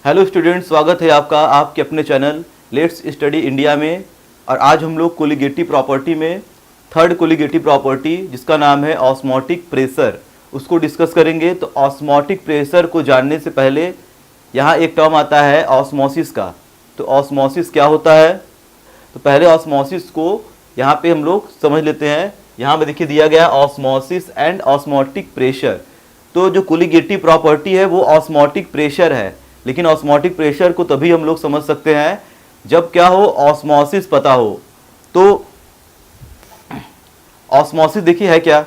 Hello students, स्वागत है आपका आपके अपने चैनल लेट्स स्टडी इंडिया में। और आज हम लोग कोलिगेटिव प्रॉपर्टी में थर्ड कोलिगेटिव प्रॉपर्टी जिसका नाम है ऑस्मोटिक प्रेशर, उसको डिस्कस करेंगे। तो ऑस्मोटिक प्रेशर को जानने से पहले यहाँ एक टर्म आता है ऑस्मोसिस का। तो ऑस्मोसिस क्या होता है, तो पहले ऑस्मोसिस को यहाँ पे हम लोग समझ लेते हैं। यहाँ पे देखिए दिया गया ऑस्मोसिस एंड ऑस्मोटिक प्रेशर। तो जो कोलिगेटिव प्रॉपर्टी है वो ऑस्मोटिक प्रेशर है, लेकिन ऑस्मोटिक प्रेशर को तभी हम लोग समझ सकते हैं जब क्या हो, ऑस्मोसिस पता हो। तो ऑस्मोसिस देखिए है क्या,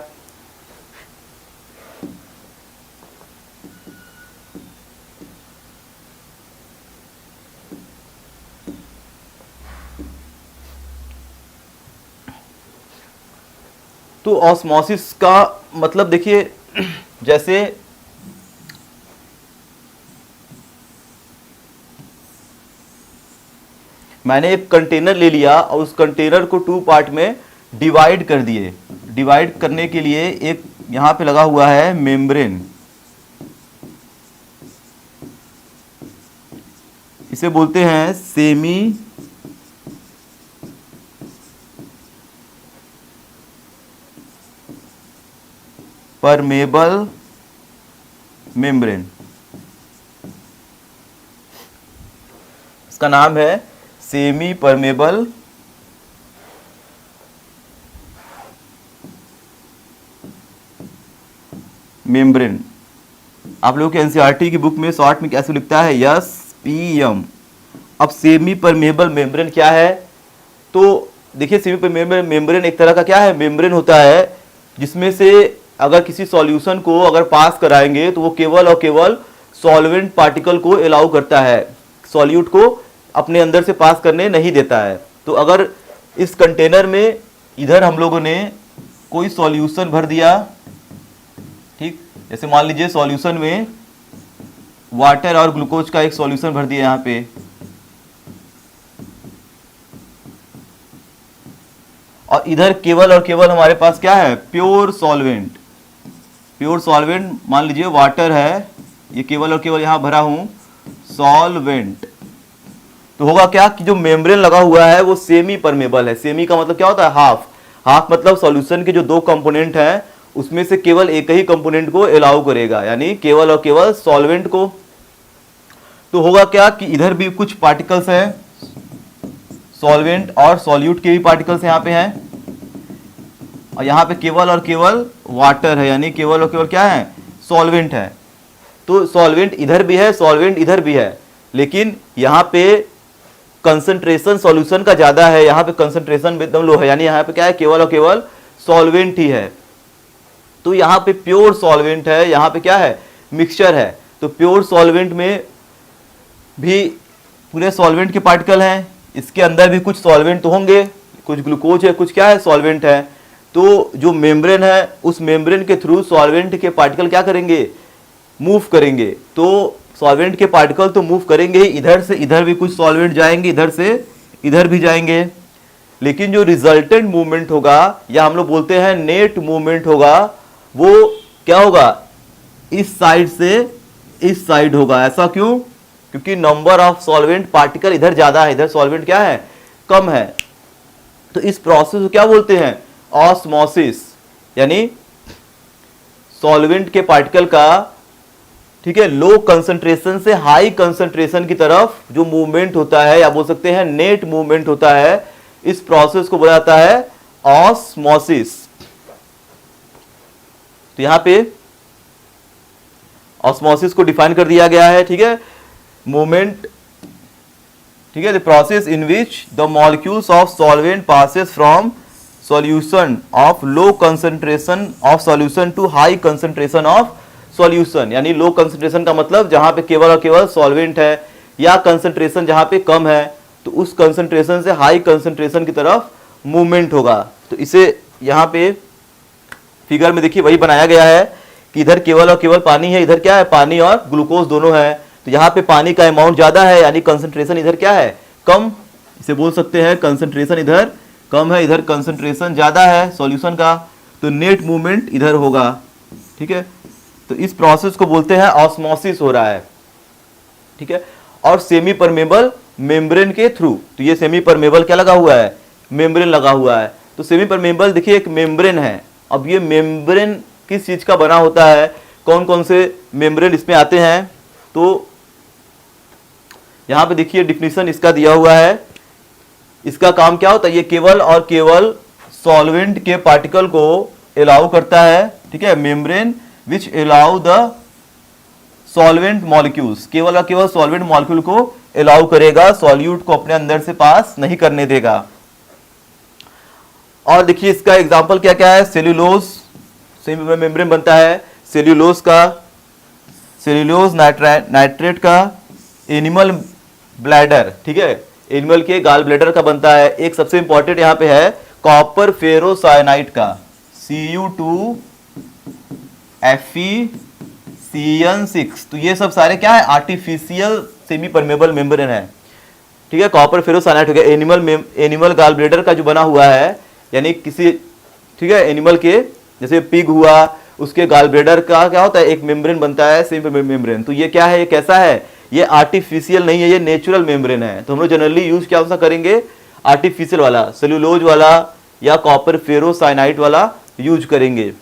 तो ऑस्मोसिस का मतलब देखिए जैसे मैंने एक कंटेनर ले लिया और उस कंटेनर को टू पार्ट में डिवाइड कर दिए। डिवाइड करने के लिए एक यहां पे लगा हुआ है मेम्ब्रेन, इसे बोलते हैं सेमी परमेबल मेम्ब्रेन। इसका नाम है सेमी परमेबल मेम्ब्रेन। आप लोगों के एनसीईआरटी की बुक में शॉर्ट में कैसे लिखता है, SPM। अब सेमी परमेबल मेम्ब्रेन क्या है, तो देखिए सेमी परमेबल मेम्ब्रेन एक तरह का क्या है, मेम्ब्रेन होता है जिसमें से अगर किसी सॉल्यूशन को अगर पास कराएंगे तो वो केवल और केवल सॉल्वेंट पार्टिकल को अलाउ करता है, सॉल्यूट को अपने अंदर से पास करने नहीं देता है। तो अगर इस कंटेनर में इधर हम लोगों ने कोई सॉल्यूशन भर दिया, ठीक, जैसे मान लीजिए सॉल्यूशन में वाटर और ग्लूकोज का एक सॉल्यूशन भर दिया यहाँ पे, और इधर केवल और केवल हमारे पास क्या है, प्योर सॉल्वेंट। प्योर सॉल्वेंट मान लीजिए वाटर है, ये केवल और केवल यहां भरा हूं सॉल्वेंट। तो होगा क्या कि जो मेम्ब्रेन लगा हुआ है वो सेमी परमेबल है। सेमी का मतलब क्या होता है, हाफ। हाफ मतलब सॉल्यूशन के जो दो कंपोनेंट हैं उसमें से केवल एक ही कंपोनेंट को अलाउ करेगा, यानी केवल और केवल सॉल्वेंट को। तो होगा क्या कि इधर भी कुछ पार्टिकल्स हैं, सॉल्वेंट और सॉल्यूट के भी पार्टिकल्स यहाँ पे हैं, और यहाँ पे केवल और केवल वाटर है, यानी केवल और केवल क्या है, सॉल्वेंट है। तो सॉल्वेंट इधर भी है, सॉल्वेंट इधर भी है, लेकिन यहाँ पे कंसंट्रेशन सॉल्यूशन का ज्यादा है, यहाँ पे कंसंट्रेशन एकदम लो है, यानी यहाँ पे क्या है, केवल और केवल सॉल्वेंट ही है। तो यहाँ पे प्योर सॉल्वेंट है, यहाँ पे क्या है, मिक्सचर है। तो प्योर सॉल्वेंट में भी पूरे सॉल्वेंट के पार्टिकल हैं, इसके अंदर भी कुछ सॉल्वेंट तो होंगे, कुछ ग्लूकोज है, कुछ क्या है, सॉल्वेंट है। तो जो मेम्ब्रेन है उस मेम्ब्रेन के थ्रू सॉल्वेंट के पार्टिकल क्या करेंगे, मूव करेंगे। तो सॉल्वेंट के पार्टिकल तो मूव करेंगे, इधर से इधर भी कुछ सॉल्वेंट जाएंगे, इधर से इधर भी जाएंगे, लेकिन जो रिजल्टेंट मूवमेंट होगा या हम लोग बोलते हैं नेट मूवमेंट होगा, वो क्या होगा, इस साइड से इस साइड होगा। ऐसा क्यों, क्योंकि नंबर ऑफ सॉल्वेंट पार्टिकल इधर ज्यादा है, इधर सॉल्वेंट क्या है, कम है। तो इस प्रोसेस को क्या बोलते हैं, ऑस्मोसिस, यानी सॉल्वेंट के पार्टिकल का, ठीक है, लो कंसंट्रेशन से हाई कंसंट्रेशन की तरफ जो मूवमेंट होता है, या बोल सकते हैं नेट मूवमेंट होता है, इस प्रोसेस को बोला जाता है ऑस्मोसिस। तो यहां पे ऑस्मोसिस को डिफाइन कर दिया गया है, ठीक है, मूवमेंट, ठीक है, the process in which the molecules of solvent passes from solution of low concentration of solution to high concentration of solution. यानी लो कंसंट्रेशन का मतलब जहां पे केवल और केवल सॉल्वेंट है, या कंसंट्रेशन जहां पे कम है, तो उस कंसंट्रेशन से हाई कंसंट्रेशन की तरफ मूवमेंट होगा। तो इसे यहां पे फिगर में देखिए वही बनाया गया है कि इधर केवल और केवल पानी है, इधर क्या है, पानी और ग्लूकोज दोनों है। तो यहाँ पे पानी का अमाउंट ज्यादा है, यानी कंसंट्रेशन इधर क्या है, कम। इसे बोल सकते हैं कंसंट्रेशन इधर कम है, इधर कंसंट्रेशन ज्यादा है सॉल्यूशन का, तो नेट मूवमेंट इधर होगा, ठीक है। तो इस प्रोसेस को बोलते हैं ऑस्मोसिस हो रहा है, ठीक है। और सेमी परमेबल मेम्ब्रेन के थ्रू। तो ये सेमी परमेबल क्या लगा हुआ है, मेम्ब्रेन लगा हुआ है। तो सेमी परमेबल देखिए एक मेम्ब्रेन है। अब ये मेम्ब्रेन किस चीज का बना होता है, कौन कौन से मेम्ब्रेन इसमें आते हैं, तो यहां पे देखिए डिफिनीशन इसका दिया हुआ है। इसका काम क्या होता है, ये केवल और केवल सॉल्वेंट के पार्टिकल को अलाउ करता है, ठीक है। Membrane which allow the solvent molecules, केवल और केवल सॉल्वेंट मॉलिक्यूल को अलाउ करेगा, सॉल्यूट को अपने अंदर से पास नहीं करने देगा। और देखिए इसका एग्जांपल क्या क्या है, सेल्यूलोज सेमी मेम्ब्रेन बनता है सेल्यूलोज का, सेल्यूलोज नाइट्रेट का, एनिमल ब्लैडर, ठीक है, एनिमल के गाल ब्लैडर का बनता है। एक सबसे इंपॉर्टेंट यहां पे है कॉपर फेरोसाइनाइड का, Cu2Fe(CN6). तो ये सब सारे क्या है, आर्टिफिशियल सेमी परमेबल मेम्ब्रेन है, ठीक है। कॉपर फेरोसाइनाइड हो गया, एनिमल गाल ब्लैडर का जो बना हुआ है, यानी किसी, ठीक है, एनिमल के जैसे पिग हुआ, उसके गाल ब्लैडर का क्या होता है, एक मेम्ब्रेन बनता है सेमी मेम्ब्रेन। तो ये क्या है, ये कैसा है, ये आर्टिफिशियल नहीं है, ये नेचुरल मेम्ब्रेन है। तो हम लोग जनरली यूज क्या करेंगे, आर्टिफिशियल वाला, सेल्यूलोज वाला या कॉपर फेरोसाइनाइड वाला यूज करेंगे।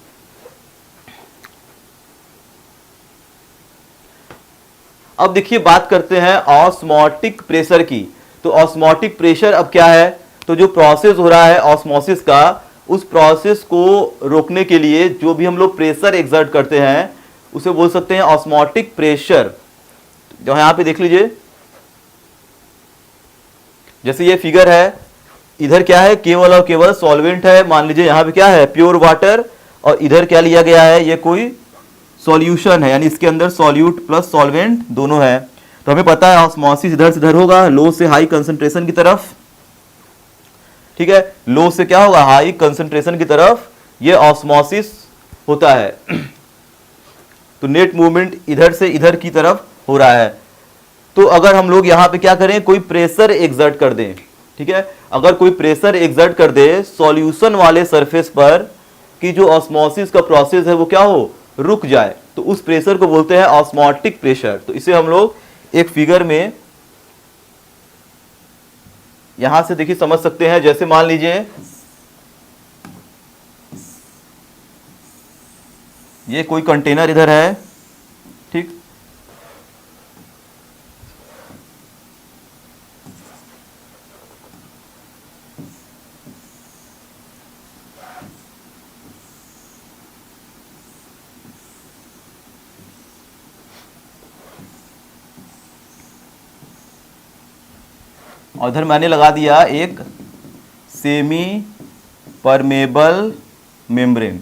अब देखिए बात करते हैं ऑस्मोटिक प्रेशर की। तो ऑस्मोटिक प्रेशर अब क्या है, तो जो प्रोसेस हो रहा है ऑस्मोसिस का, उस प्रोसेस को रोकने के लिए जो भी हम लोग प्रेशर एक्सर्ट करते हैं उसे बोल सकते हैं ऑस्मोटिक प्रेशर। जो यहां पे देख लीजिए, जैसे ये फिगर है, इधर क्या है, केवल और केवल सॉल्वेंट है, मान लीजिए यहां पे क्या है, प्योर वाटर, और इधर क्या लिया गया है, ये कोई सॉल्यूशन है, यानी इसके अंदर सॉल्यूट प्लस सॉल्वेंट दोनों है। तो हमें पता है ऑस्मोसिस इधर से इधर होगा, लो से हाई कंसंट्रेशन की तरफ, ठीक है, लो से क्या होगा, हाई कंसंट्रेशन की तरफ ये ऑस्मोसिस होता है। तो नेट मूवमेंट इधर से इधर की तरफ हो रहा है। तो अगर हम लोग यहां पे क्या करें, कोई प्रेशर एक्सर्ट कर दें, ठीक है, अगर कोई प्रेशर एक्सर्ट कर दे सॉल्यूशन वाले सरफेस पर कि जो ऑस्मोसिस का प्रोसेस है वो क्या हो, रुक जाए, तो उस प्रेशर को बोलते हैं ऑस्मोटिक प्रेशर। तो इसे हम लोग एक फिगर में यहां से देखिए समझ सकते हैं। जैसे मान लीजिए ये कोई कंटेनर इधर है, ठीक, और इधर मैंने लगा दिया एक सेमी परमेबल मेम्ब्रेन,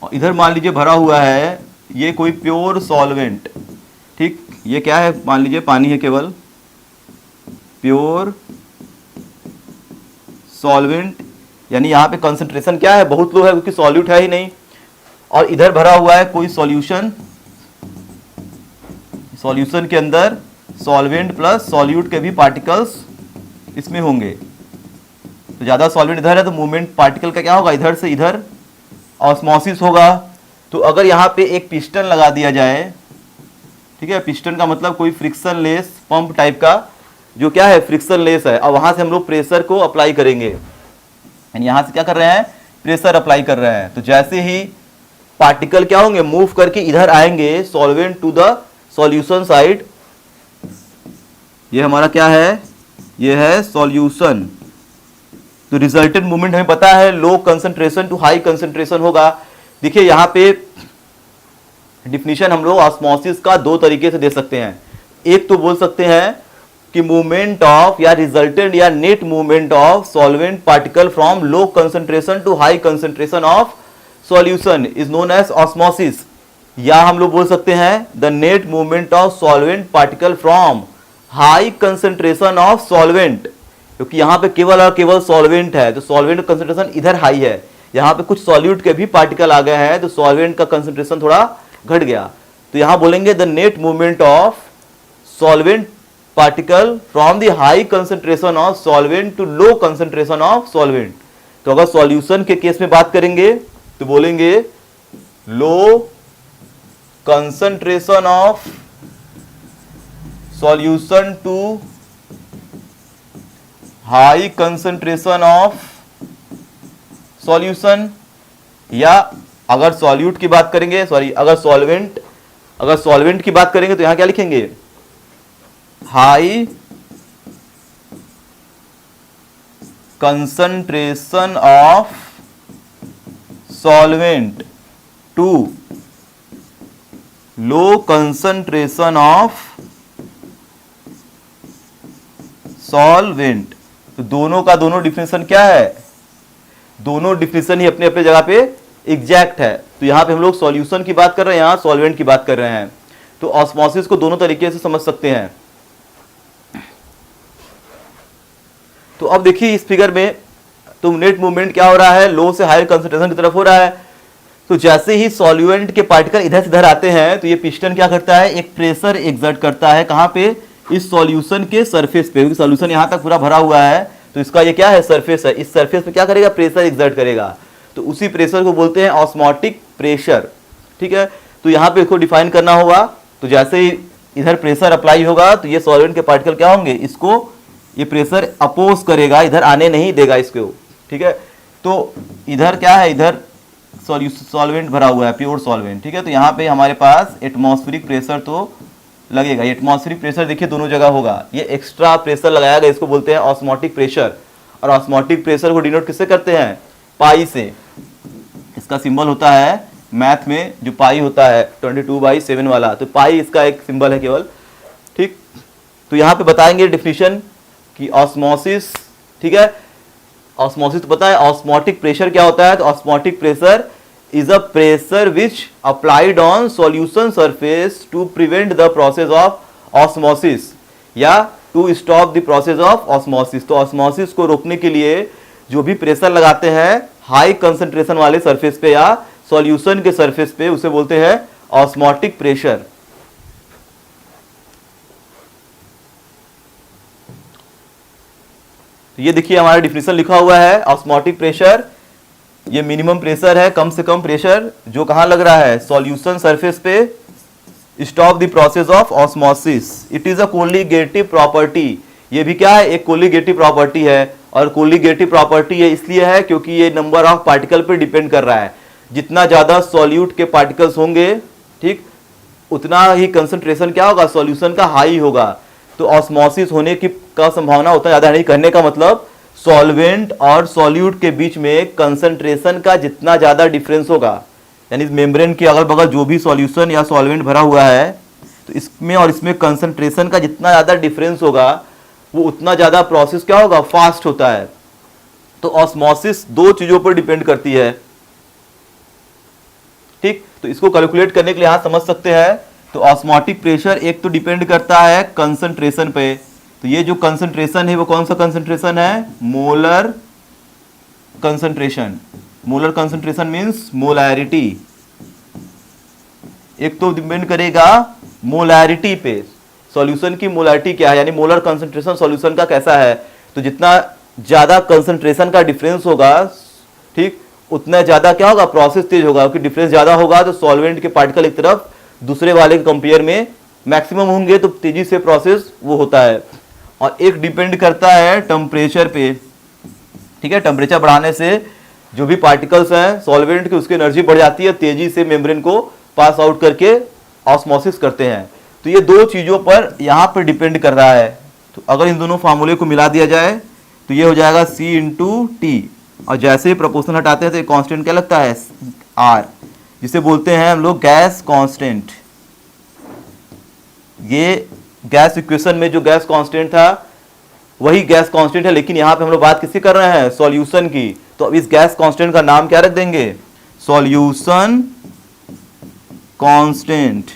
और इधर मान लीजिए भरा हुआ है ये कोई प्योर सॉल्वेंट, ठीक, ये क्या है, मान लीजिए पानी है, केवल प्योर सॉल्वेंट, यानी यहाँ पे कंसंट्रेशन क्या है, बहुत लो है क्योंकि सॉल्यूट है ही नहीं। और इधर भरा हुआ है कोई सॉल्यूशन, सॉल्यूशन के अंदर सॉल्वेंट प्लस सॉल्यूट के भी पार्टिकल्स इसमें होंगे। तो ज्यादा सॉल्वेंट इधर है तो मूवमेंट पार्टिकल का क्या होगा, इधर से इधर ऑस्मोसिस होगा। तो अगर यहाँ पे एक पिस्टन लगा दिया जाए, ठीक है, पिस्टन का मतलब कोई फ्रिक्शन लेस पंप टाइप का, जो क्या है, फ्रिक्शन लेस है, और वहां से हम लोग प्रेशर को अप्लाई करेंगे, यानी यहां से क्या कर रहे हैं, प्रेशर अप्लाई कर रहे हैं। तो जैसे ही पार्टिकल क्या होंगे, मूव करके इधर आएंगे solvent to the solution side, ये हमारा क्या है, ये है सॉल्यूशन। तो रिजल्टेंट मूवमेंट हमें पता है low concentration to high concentration होगा। देखिए यहां पे डिफिनीशन हम लोग ऑस्मोसिस का दो तरीके से दे सकते हैं। एक तो बोल सकते हैं कि मूवमेंट ऑफ या रिजल्टेंट या net movement of solvent particle from low concentration to high concentration of solution is known as osmosis. या हम लोग बोल सकते हैं the net movement of solvent particle from high concentration of solvent, क्योंकि यहां पे केवल और केवल सॉल्वेंट है, तो सॉल्वेंट कंसंट्रेशन इधर हाई है, यहां पे कुछ सॉल्यूट के भी पार्टिकल आ गए हैं, तो सॉल्वेंट का कंसंट्रेशन थोड़ा घट गया। तो यहां बोलेंगे the net movement of solvent particle from the high concentration of solvent to low concentration of solvent. तो अगर सॉल्यूशन के केस में बात करेंगे तो बोलेंगे low concentration of solution to high concentration of solution, या अगर सॉल्यूट की बात करेंगे, सॉरी अगर सॉल्वेंट की बात करेंगे तो यहां क्या लिखेंगे, high concentration of solvent to low concentration of solvent. तो दोनों का दोनों डिफिनेशन क्या है, दोनों डिफिनेशन ही अपने अपने जगह पे एग्जैक्ट है। तो यहां पे हम लोग सॉल्यूशन की बात कर रहे हैं, यहां सॉल्वेंट की बात कर रहे हैं। तो ऑस्मोसिस को दोनों तरीके से समझ सकते हैं। तो अब देखिए इस फिगर में तो नेट मूवमेंट क्या हो रहा है, लो से हायर कंसंट्रेशन की तरफ हो रहा है। तो जैसे ही सॉल्यूएंट के पार्टिकल इधर से इधर आते हैं तो ये पिस्टन क्या करता है, एक प्रेशर एक्सर्ट करता है, कहां पे, इस सॉल्यूशन के सरफेस पे, क्योंकि सॉल्यूशन यहां तक पूरा भरा हुआ है तो इसका ये क्या है, सरफेस है, इस सरफेस पे क्या करेगा, प्रेशर एक्सर्ट करेगा। तो उसी प्रेशर को बोलते हैं ऑस्मोटिक प्रेशर। ठीक है, तो यहां पे इसको डिफाइन करना होगा। तो जैसे ही इधर प्रेशर अप्लाई होगा तो ये सॉल्वेंट के पार्टिकल क्या होंगे, इसको ये प्रेशर अपोज करेगा, इधर आने नहीं देगा इसको। ठीक है, तो इधर क्या है, इधर सॉल्वेंट भरा हुआ है, प्योर सॉल्वेंट। ठीक है, तो यहाँ पे हमारे पास एटमॉस्फेरिक प्रेशर तो लगेगा। एटमॉस्फेरिक प्रेशर देखिए दोनों जगह होगा, ये एक्स्ट्रा प्रेशर लगाया गया, इसको बोलते हैं ऑस्मोटिक प्रेशर। और ऑस्मोटिक प्रेशर को डिनोट किससे करते हैं, पाई से। इसका सिंबल होता है मैथ में जो पाई होता है 22/7 वाला, तो पाई इसका एक सिंबल है केवल। ठीक, तो यहाँ पे बताएंगे डिफिनीशन कि ऑस्मोसिस, ठीक है, ऑस्मोसिस तो पता है, ऑस्मोटिक प्रेशर क्या होता है, तो osmotic pressure is a pressure which applied on solution surface to prevent the process of osmosis या to stop the process of osmosis. तो ऑस्मोसिस को रोकने के लिए जो भी प्रेशर लगाते हैं हाई कंसंट्रेशन वाले सरफेस पे या सॉल्यूशन के सरफेस पे, उसे बोलते हैं ऑस्मोटिक प्रेशर। ये देखिए हमारा डिफिनेशन लिखा हुआ है, ऑस्मोटिक प्रेशर ये मिनिमम प्रेशर है, कम से कम प्रेशर जो कहां लग रहा है, सॉल्यूशन सरफेस पे, stop the process of osmosis. It is a colligative property, ये भी क्या है, एक कोलिगेटिव प्रॉपर्टी है। और कोलिगेटिव प्रॉपर्टी ये इसलिए है क्योंकि ये नंबर ऑफ पार्टिकल पे डिपेंड कर रहा है। जितना ज्यादा सॉल्यूट के पार्टिकल्स होंगे, ठीक, उतना ही कंसंट्रेशन क्या होगा, सॉल्यूशन का हाई होगा। तो ऑस्मोसिस होने की का संभावना उतना ज्यादा नहीं। कहने का मतलब सॉल्वेंट और सॉल्यूट के बीच में कंसंट्रेशन का जितना ज्यादा डिफरेंस होगा, यानी मेम्ब्रेन के अगल बगल जो भी सॉल्यूशन या सॉल्वेंट भरा हुआ है, तो इसमें और इसमें कंसंट्रेशन का जितना ज्यादा डिफरेंस होगा वो उतना ज्यादा प्रोसेस क्या होगा, फास्ट होता है। तो ऑस्मोसिस दो चीजों पर डिपेंड करती है। ठीक, तो इसको कैलकुलेट करने के लिए यहां समझ सकते हैं। तो ऑस्मोटिक प्रेशर एक तो डिपेंड करता है कंसंट्रेशन पे। तो ये जो कंसंट्रेशन है वो कौन सा कंसंट्रेशन है, molar concentration. Molar concentration means molarity. एक तो डिपेंड करेगा मोलैरिटी पे, सॉल्यूशन की मोलैरिटी क्या है, यानी मोलर कंसंट्रेशन सॉल्यूशन का कैसा है। तो जितना ज्यादा कंसंट्रेशन का डिफरेंस होगा, ठीक, उतना ज्यादा क्या होगा, प्रोसेस तेज होगा। क्योंकि डिफरेंस ज्यादा होगा तो सॉल्वेंट के पार्टिकल एक तरफ दूसरे वाले के कंपेयर में मैक्सिमम होंगे, तो तेजी से प्रोसेस वो होता है। और एक डिपेंड करता है टेम्परेचर पे। ठीक है, टेम्परेचर बढ़ाने से जो भी पार्टिकल्स हैं सॉल्वेंट की, उसकी एनर्जी बढ़ जाती है, तेजी से मेम्ब्रेन को पास आउट करके ऑस्मोसिस करते हैं। तो ये दो चीजों पर यहां पर डिपेंड कर रहा है। तो अगर इन दोनों फार्मूले को मिला दिया जाए तो ये हो जाएगा C/T। और जैसे ही प्रोपोर्शन हटाते हैं तो कांस्टेंट क्या लगता है, R, जिसे बोलते हैं हम लोग गैस कांस्टेंट। ये गैस इक्वेशन में जो गैस कांस्टेंट था वही गैस कांस्टेंट है, लेकिन यहां पे हम लोग बात किसकी कर रहे हैं, सॉल्यूशन की। तो अब इस गैस कांस्टेंट का नाम क्या रख देंगे, सॉल्यूशन कांस्टेंट।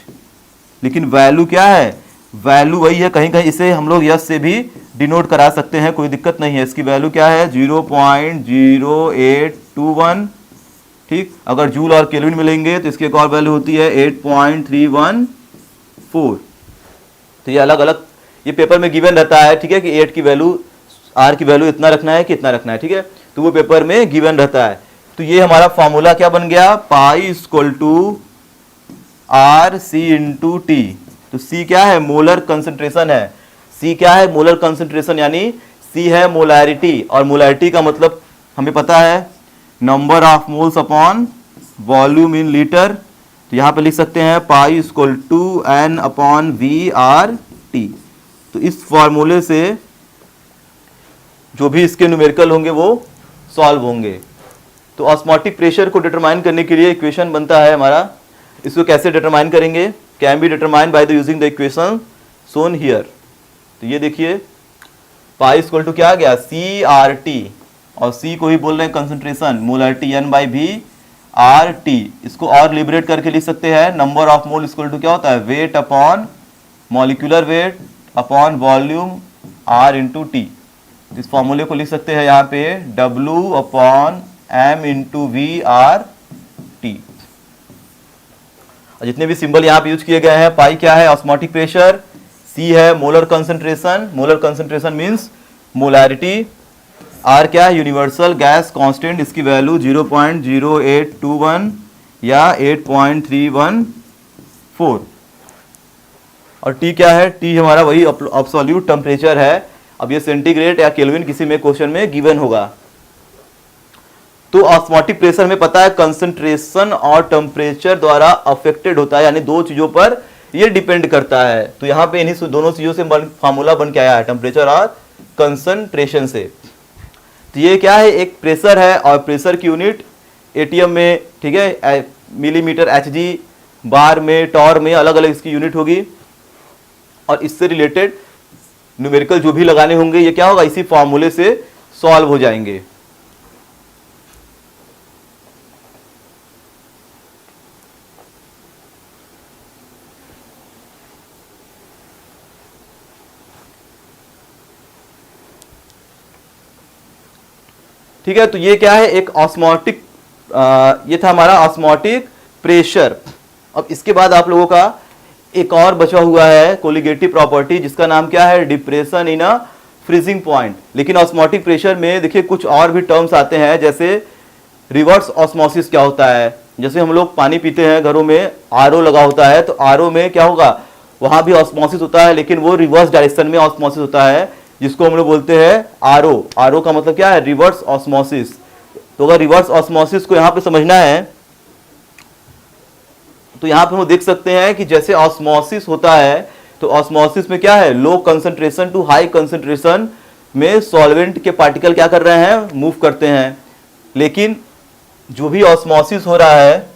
लेकिन वैल्यू क्या है, वैल्यू वही है, कहीं कहीं इसे हम लोग यस से भी डिनोट करा सकते हैं, कोई दिक्कत नहीं है। इसकी वैल्यू क्या है, 0.0821। ठीक, अगर जूल और केल्विन मिलेंगे तो इसकी एक और वैल्यू होती है 8.314। तो ये अलग अलग ये पेपर में गिवन रहता है, ठीक है, कि 8 की वैल्यू, R की वैल्यू इतना रखना है कि इतना रखना है। ठीक है, तो वो पेपर में गिवन रहता है। तो ये हमारा फॉर्मूला क्या बन गया, पाई इक्वल टू RC/T। तो C क्या है, मोलर कंसंट्रेशन है। C क्या है, मोलर कंसंट्रेशन, यानी C है मोलैरिटी, और मोलैरिटी का मतलब हमें पता है number of moles upon volume in litre. तो यहाँ पे लिख सकते हैं pi equal to N upon VRT। तो इस फॉर्मूले से जो भी इसके न्यूमेरिकल होंगे वो सॉल्व होंगे। तो ऑस्मोटिक प्रेशर को डिटरमाइन करने के लिए इक्वेशन बनता है हमारा। इसको कैसे डिटरमाइन करेंगे, can be determine by the using the equation shown here. तो ये देखिए पाई इक्वल टू क्या आ गया, CRT, और C को ही बोल रहे हैं कंसंट्रेशन, मोलैरिटी N/V/RT। इसको और लिबरेट करके लिख सकते हैं number of mole equal to क्या होता है, weight upon molecular weight upon volume R into T। इस फॉर्मूले को लिख सकते हैं यहाँ पे W upon M into VRT। जितने भी सिंबल यहाँ पे यूज किए गए हैं, पाई क्या है ऑस्मोटिक प्रेशर, C है molar concentration, molar concentration means molarity, R क्या है यूनिवर्सल गैस कांस्टेंट, इसकी वैल्यू 0.0821 या 8.314, और T क्या है, T हमारा वही एब्सोल्यूट टेम्परेचर है। अब ये सेंटीग्रेड या केल्विन किसी में क्वेश्चन में गिवन होगा। तो ऑस्मोटिक प्रेशर में पता है कंसंट्रेशन और टेम्परेचर द्वारा अफेक्टेड होता है, यानी दो चीजों पर ये डिपेंड करता है। तो यहाँ पे इन्हीं दोनों चीजों से फार्मूला बन के आया है, टेम्परेचर और कंसंट्रेशन से। तो ये क्या है, एक प्रेशर है, और प्रेशर की यूनिट एटीएम में, ठीक है, मिलीमीटर HG, बार में, टॉर में, अलग अलग इसकी यूनिट होगी। और इससे रिलेटेड न्यूमेरिकल जो भी लगाने होंगे ये क्या होगा, इसी फॉर्मूले से सॉल्व हो जाएंगे। ठीक है, तो ये क्या है, एक ऑस्मोटिक, ये था हमारा ऑस्मोटिक प्रेशर। अब इसके बाद आप लोगों का एक और बचा हुआ है कोलिगेटिव प्रॉपर्टी, जिसका नाम क्या है, depression in a freezing point. लेकिन ऑस्मोटिक प्रेशर में देखिए कुछ और भी टर्म्स आते हैं, जैसे रिवर्स ऑस्मोसिस क्या होता है। जैसे हम लोग पानी पीते हैं घरों में, RO लगा होता है, तो RO में क्या होगा, वहां भी ऑस्मोसिस होता है, लेकिन वो रिवर्स डायरेक्शन में ऑस्मोसिस होता है, जिसको हम लोग बोलते हैं RO का मतलब क्या है, रिवर्स ऑस्मोसिस। तो अगर रिवर्स ऑस्मोसिस को यहाँ पे समझना है तो यहाँ पे हम देख सकते हैं कि जैसे ऑस्मोसिस होता है, तो ऑस्मोसिस में क्या है, low concentration to high concentration में सॉल्वेंट के पार्टिकल क्या कर रहे हैं, मूव करते हैं। लेकिन जो भी ऑस्मोसिस हो रहा है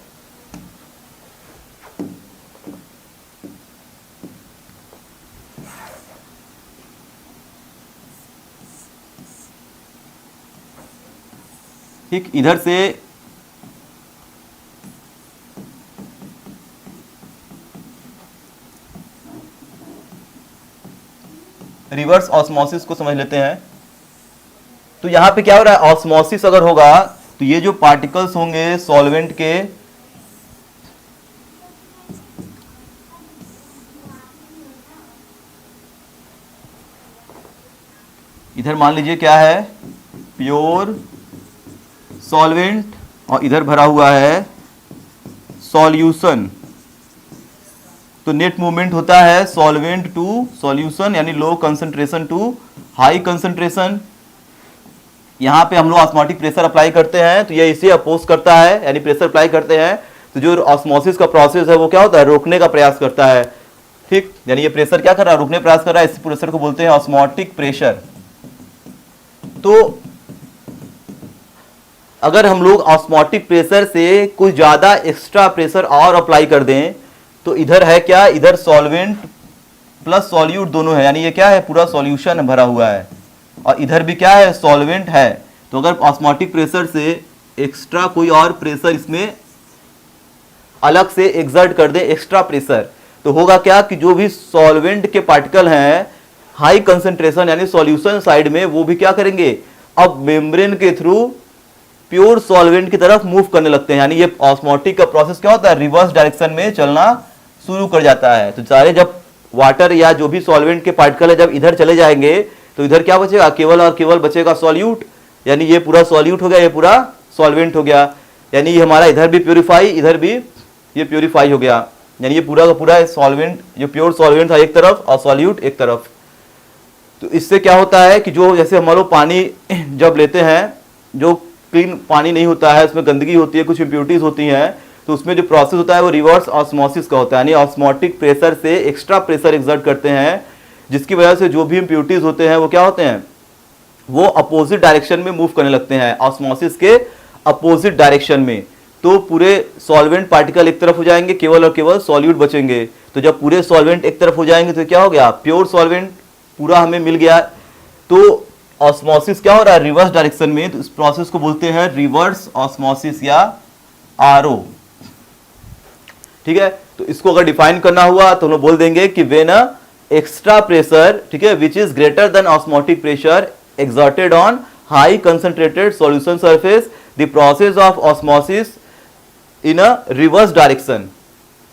ठीक इधर से रिवर्स ऑस्मोसिस को समझ लेते हैं। तो यहां पे क्या हो रहा है, ऑस्मोसिस अगर होगा तो ये जो पार्टिकल्स होंगे सॉल्वेंट के, इधर मान लीजिए क्या है, प्योर सॉल्वेंट, और इधर भरा हुआ है सॉल्यूशन। तो नेट मूवमेंट होता है सॉल्वेंट टू सॉल्यूशन, यानी low concentration to high concentration. यहां पे हम लोग ऑस्मोटिक प्रेशर अप्लाई करते हैं, तो ये इसे अपोज करता है, यानी प्रेशर अप्लाई करते हैं तो जो ऑस्मोसिस का प्रोसेस है वो क्या होता है, रोकने का प्रयास करता है। ठीक, यानी ये प्रेशर क्या कर रहा है, रोकने का प्रयास कर रहा है, इस प्रेशर को बोलते हैं ऑस्मोटिक प्रेशर। तो अगर हम लोग ऑस्मोटिक प्रेशर से कुछ ज्यादा एक्स्ट्रा प्रेशर और अप्लाई कर दें, तो इधर है क्या, इधर सॉल्वेंट प्लस सॉल्यूट दोनों है, यानी ये क्या है, पूरा सॉल्यूशन भरा हुआ है, और इधर भी क्या है, सॉल्वेंट है। तो अगर ऑस्मोटिक प्रेशर से एक्स्ट्रा कोई और प्रेशर इसमें अलग से एक्सर्ट कर दे, एक्स्ट्रा प्रेशर, तो होगा क्या कि जो भी सॉल्वेंट के पार्टिकल हैं हाई कंसंट्रेशन यानी सॉल्यूशन साइड में, वो भी क्या करेंगे, अब मेम्ब्रेन के थ्रू प्योर सॉल्वेंट की तरफ मूव करने लगते हैं। यानी ये ऑस्मोटिक का प्रोसेस क्या होता है, रिवर्स डायरेक्शन में चलना शुरू कर जाता है। तो सारे जब वाटर या जो भी सॉल्वेंट के पार्टिकल है जब इधर चले जाएंगे, तो इधर क्या बचेगा, केवल और केवल बचेगा सॉल्यूट, यानी ये पूरा सॉल्यूट हो गया, ये पूरा सॉल्वेंट हो गया, यानी ये हमारा इधर भी प्योरीफाई, इधर भी ये प्योरीफाई हो गया। यानी ये पूरा का पूरा सॉल्वेंट, जो प्योर सॉल्वेंट था एक तरफ और सॉल्यूट एक तरफ। तो इससे क्या होता है कि जो जैसे हम लोग पानी जब लेते हैं, जो क्लीन पानी नहीं होता है, उसमें गंदगी होती है, कुछ इम्प्योरिटीज होती हैं, तो उसमें जो प्रोसेस होता है वो रिवर्स ऑस्मोसिस का होता है, यानी ऑस्मोटिक प्रेशर से एक्स्ट्रा प्रेशर एक्सर्ट करते हैं, जिसकी वजह से जो भी इम्प्योरिटीज होते हैं वो क्या होते हैं, वो अपोजिट डायरेक्शन में मूव करने लगते हैं, ऑस्मोसिस के अपोजिट डायरेक्शन में। तो पूरे सॉल्वेंट पार्टिकल एक तरफ हो जाएंगे, केवल और केवल सॉल्यूट बचेंगे। तो जब पूरे सॉल्वेंट एक तरफ हो जाएंगे तो क्या हो गया, प्योर सॉल्वेंट पूरा हमें मिल गया। तो ऑस्मोसिस क्या हो रहा है, रिवर्स डायरेक्शन में। तो इस प्रोसेस को बोलते हैं रिवर्स ऑस्मोसिस या आरओ। ठीक है, तो इसको अगर डिफाइन करना हुआ तो हम लोग बोल देंगे कि व्हेन अ एक्स्ट्रा प्रेशर, ठीक है, which is greater than osmotic pressure exerted on high concentrated solution surface, the process of osmosis in a reverse direction,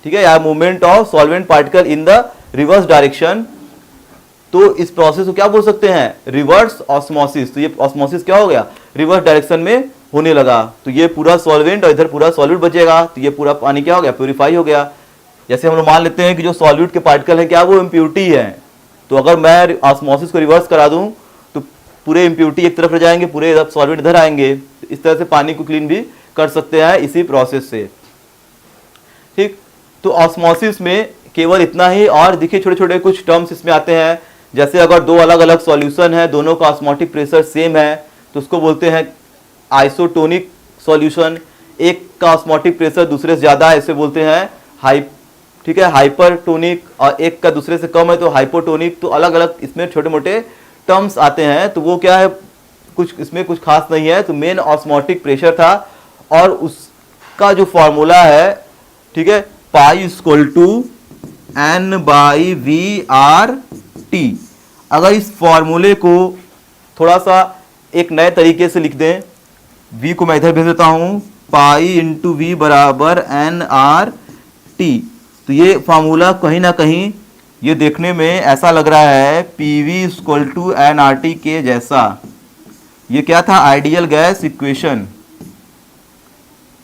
ठीक है, या movement of solvent particle in the reverse direction। तो इस process को क्या बोल सकते हैं, रिवर्स ऑस्मोसिस। तो ये ऑस्मोसिस क्या हो गया, रिवर्स डायरेक्शन में होने लगा। तो ये पूरा सॉल्वेंट और इधर पूरा सॉल्यूट बचेगा, तो ये पूरा पानी क्या हो गया, प्यूरिफाई हो गया। जैसे हम लोग मान लेते हैं कि जो सॉल्यूट के पार्टिकल है क्या वो इम्प्योरिटी है, तो अगर मैं ऑस्मोसिस को रिवर्स करा दूं पूरे इम्प्योरिटी एक तरफ रह जाएंगे, पूरे सॉल्वेंट इधर आएंगे। इस तरह से पानी को क्लीन भी कर सकते हैं इसी प्रोसेस से। ठीक, तो ऑस्मोसिस में केवल इतना ही। और देखिए छोटे छोटे कुछ टर्म्स इसमें आते हैं, जैसे अगर दो अलग अलग सॉल्यूशन है, दोनों का ऑस्मोटिक प्रेशर सेम है, तो उसको बोलते हैं आइसोटोनिक सॉल्यूशन। एक का ऑस्मोटिक प्रेशर दूसरे से ज्यादा है, इसे बोलते हैं ठीक है, हाइपरटोनिक। और एक का दूसरे से कम है तो हाइपोटोनिक। तो अलग अलग इसमें छोटे मोटे टर्म्स आते हैं। तो वो क्या है, कुछ इसमें कुछ खास नहीं है। तो मेन ऑस्मोटिक प्रेशर था और उसका जो फॉर्मूला है, ठीक है, pi equal to n by V R T. अगर इस फॉर्मूले को थोड़ा सा एक नए तरीके से लिख दें, v को मैं इधर भेज देता हूं, पाई इंटू वी बराबर एन आर टी। तो ये फॉर्मूला कहीं ना कहीं ये देखने में ऐसा लग रहा है PV इक्वल टू NRT के जैसा। ये क्या था, आइडियल गैस इक्वेशन।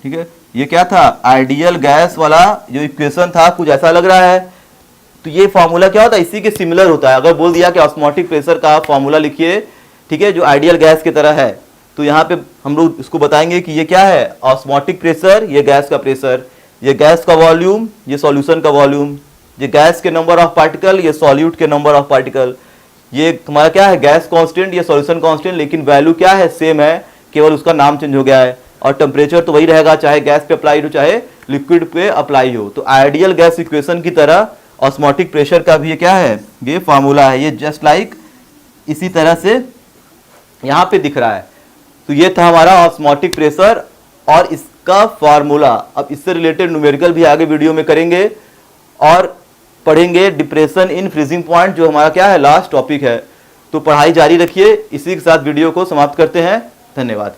ठीक है, ये क्या था, आइडियल गैस वाला जो इक्वेशन था, कुछ ऐसा लग रहा है। तो ये फॉर्मूला क्या होता है, इसी के सिमिलर होता है। अगर बोल दिया कि ऑस्मोटिक प्रेशर का फॉर्मूला लिखिए, ठीक है, जो आइडियल गैस की तरह है, तो यहाँ पे हम लोग इसको बताएंगे कि ये क्या है, ऑस्मोटिक प्रेशर, ये गैस का प्रेशर, ये गैस का वॉल्यूम, ये सॉल्यूशन का वॉल्यूम, ये गैस के नंबर ऑफ पार्टिकल, ये सॉल्यूट के नंबर ऑफ पार्टिकल। ये हमारा क्या है, गैस कांस्टेंट, ये सॉल्यूशन कांस्टेंट, लेकिन वैल्यू क्या है, सेम है, केवल उसका नाम चेंज हो गया है। और टेम्परेचर तो वही रहेगा, चाहे गैस पे अप्लाई हो चाहे लिक्विड पे अप्लाई हो। तो आइडियल गैस इक्वेशन की तरह ऑस्मोटिक प्रेशर का भी ये क्या है, ये फार्मूला है। ये जस्ट लाइक इसी तरह से यहाँ पे दिख रहा है। तो ये था हमारा ऑस्मोटिक प्रेशर और इसका फार्मूला। अब इससे रिलेटेड न्यूमेरिकल भी आगे वीडियो में करेंगे और पढ़ेंगे डिप्रेशन इन फ्रीजिंग पॉइंट, जो हमारा क्या है, लास्ट टॉपिक है। तो पढ़ाई जारी रखिए। इसी के साथ वीडियो को समाप्त करते हैं। धन्यवाद।